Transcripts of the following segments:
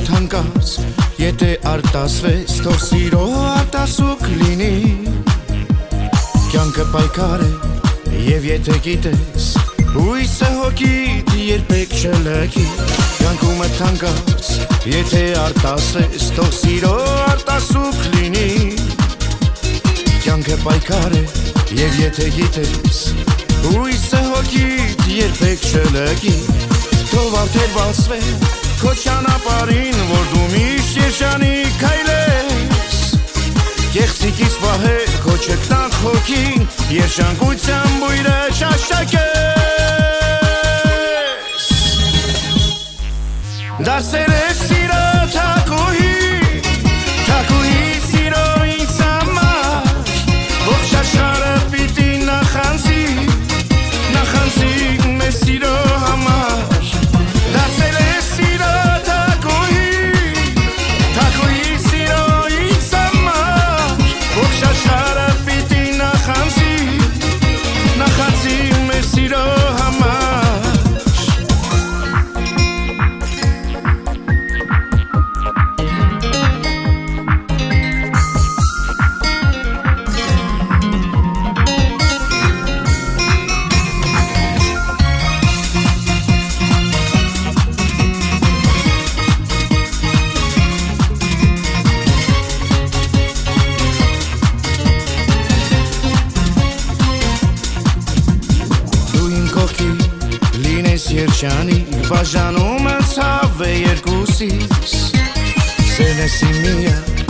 թանկած Եթե արտասվես թող սիրո արտասուք լինի Կյանքը պայքար է և եթե գիտես Հույսը հոգիդ երբեք չլքի Կյանքումը թանկած Եթե արտասվես թող սիրո արտասուք լինի Կյանքը պայքար է և եթե գիտես Հույսը հոգիդ երբեք չլքի Թող արդեր բացվեն քո ճանապարհին որ դու միշտ երջանի քայլես Կեղծիկից պահել քո չքնաղ հոգին Երջանկության բույրը շաշակես Դարձել ես սիրո թագուհի Թագուհի սիրո ինձ համար Ողջ աշխարհը պիտի նախանձի Նախանձի մեզ սիրո համար Դարձել ես սիրո թագուհի Թագուհի սիրո ինձ համար Ողջ աշխարհը պիտի նախանձի Նախանձի մեզ սիրո համար Երջանիկ բաժանումը ցավ է երկուսիս Սերն ես իմ միակ,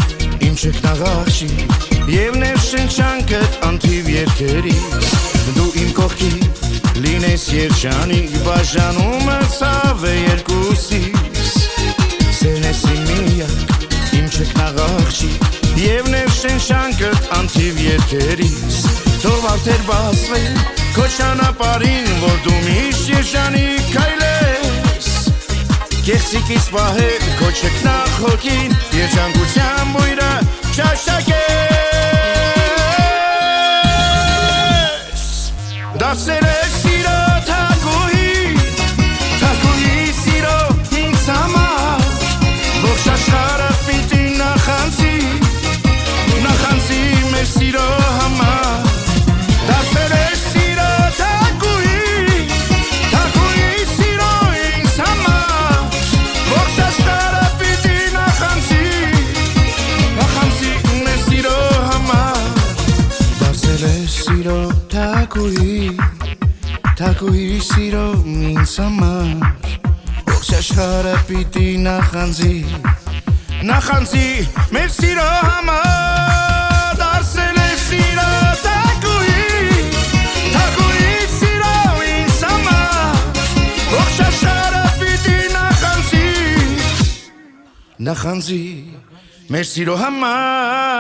իմ չքնաղ աղջիկ Եվ ներշնչանքդ անթիվ երգերից Դու իմ կողքի լինես երջանիկ բաժանումը ցավ է երկուսիս Սերն ես իմ միակ, իմ չքնաղ աղջիկ Եվ ներշնչանքդ անթիվ երգերից Թող արդեր բացվեն քո ճանապարհին որ դու միշտ երջանի քայլես Կեղծիկից պահել քո չքնաղ հոգին Երջանկության բույրը շաշակես Դարձել ես սիրո թագուհի Թագուհի սիրո ինձ համար Ողջ աշխարհը պիտի նախանձի Նախանձի մեր սիրո համար Դարձել ես Թագուհի սիրո ինձ համար Ողջ աշխարհը պիտի նախանձի Նախանձի մեր սիրո համար Դարձել ես սիրո թագուհի Թագուհի սիրո ինձ համար Ողջ աշխարհը պիտի նախանձի Նախանձի մեր սիրո համար